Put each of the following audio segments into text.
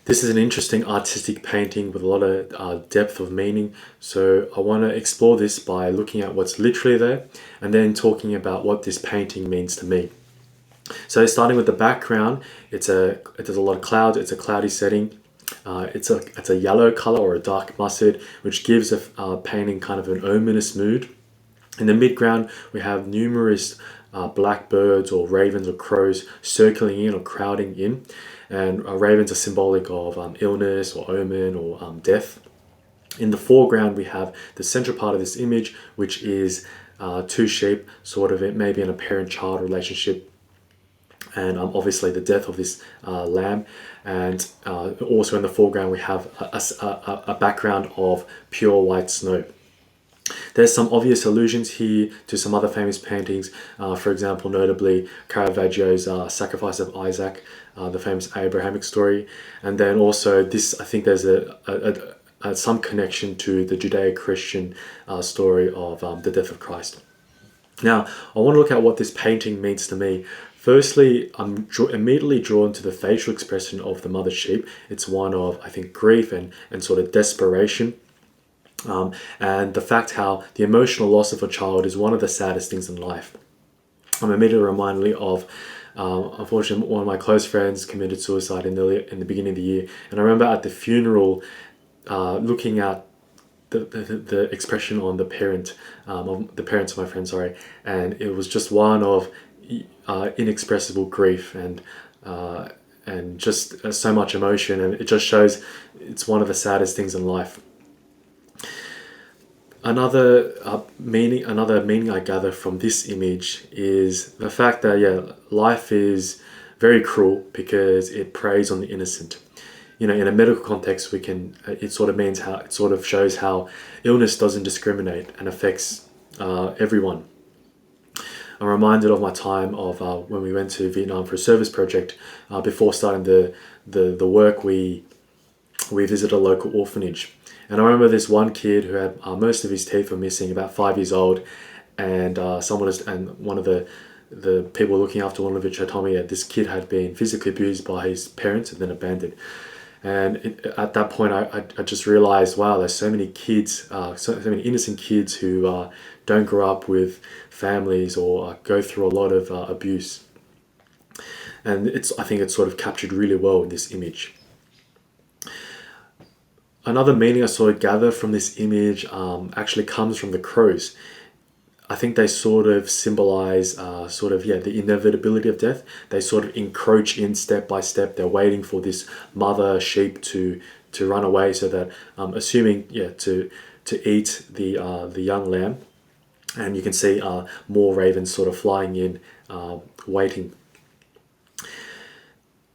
This is an interesting artistic painting with a lot of depth of meaning. So I want to explore this by looking at what's literally there and then talking about what this painting means to me. So starting with the background, there's a lot of clouds. It's a cloudy setting. It's a yellow color or a dark mustard, which gives a painting kind of an ominous mood. In the midground, we have numerous blackbirds or ravens or crows circling in or crowding in, and ravens are symbolic of illness or omen or death. In the foreground, we have the central part of this image, which is two sheep, sort of maybe in a parent-child relationship, and obviously the death of this lamb. And also in the foreground, we have a background of pure white snow. There's some obvious allusions here to some other famous paintings, for example, notably Caravaggio's Sacrifice of Isaac, the famous Abrahamic story. And then also this, I think there's some connection to the Judeo-Christian story of the death of Christ. Now, I want to look at what this painting means to me. Firstly, I'm immediately drawn to the facial expression of the mother sheep. It's one of, I think, grief and sort of desperation. And the fact how the emotional loss of a child is one of the saddest things in life. I'm immediately reminded of, unfortunately, one of my close friends committed suicide in the beginning of the year. And I remember at the funeral, looking at the expression on the parents of my friend, sorry, and it was just one of inexpressible grief and just so much emotion, and it just shows it's one of the saddest things in life. Another meaning I gather from this image is the fact that life is very cruel because it preys on the innocent. In a medical context, it sort of shows how illness doesn't discriminate and affects everyone. I'm reminded of my time of when we went to Vietnam for a service project. Before starting the work, we visited a local orphanage. And I remember this one kid who had most of his teeth were missing, about 5 years old, and one of the people looking after Winovich told me that this kid had been physically abused by his parents and then abandoned. And at that point, I just realized, wow, there's so many kids, so many innocent kids who don't grow up with families or go through a lot of abuse. And I think it's sort of captured really well in this image. Another meaning I sort of gather from this image actually comes from the crows. I think they sort of symbolize the inevitability of death. They sort of encroach in step by step. They're waiting for this mother sheep to run away, so that assuming to eat the young lamb. And you can see more ravens sort of flying in, waiting.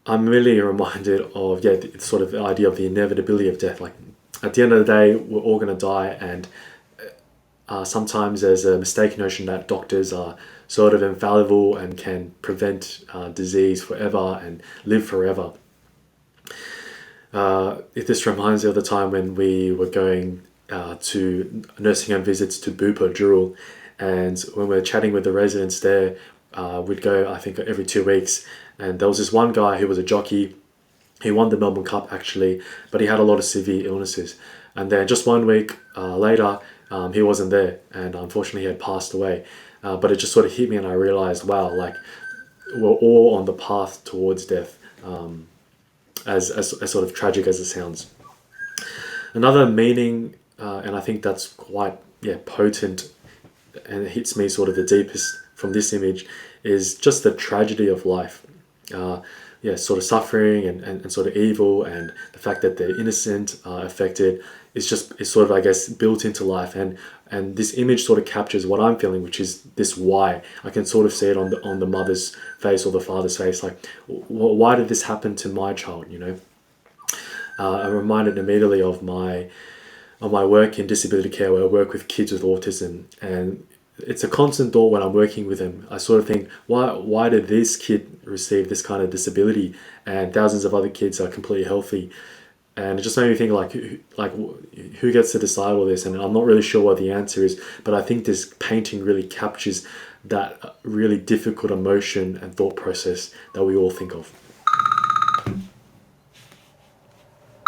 I'm really reminded of sort of the idea of the inevitability of death. Like at the end of the day, we're all going to die, and sometimes there's a mistaken notion that doctors are sort of infallible and can prevent disease forever and live forever. This reminds me of the time when we were going to nursing home visits to Bupa Jurul, and when we were chatting with the residents there, we'd go, I think, every 2 weeks, and there was this one guy who was a jockey. He won the Melbourne Cup actually, but he had a lot of severe illnesses. And then just 1 week later, he wasn't there, and unfortunately he had passed away. But it just sort of hit me, and I realized, wow, like we're all on the path towards death, as sort of tragic as it sounds. Another meaning, and I think that's quite potent, and it hits me sort of the deepest from this image, is just the tragedy of life. Sort of suffering and sort of evil, and the fact that the innocent are affected is sort of, I guess, built into life. And this image sort of captures what I'm feeling, which is this why. I can sort of see it on the mother's face or the father's face, like, why did this happen to my child? I'm reminded immediately of my work in disability care, where I work with kids with autism, and it's a constant thought when I'm working with them. I sort of think, why did this kid receive this kind of disability and thousands of other kids are completely healthy? And it just made me think, who gets to decide all this? And I'm not really sure what the answer is, but I think this painting really captures that really difficult emotion and thought process that we all think of.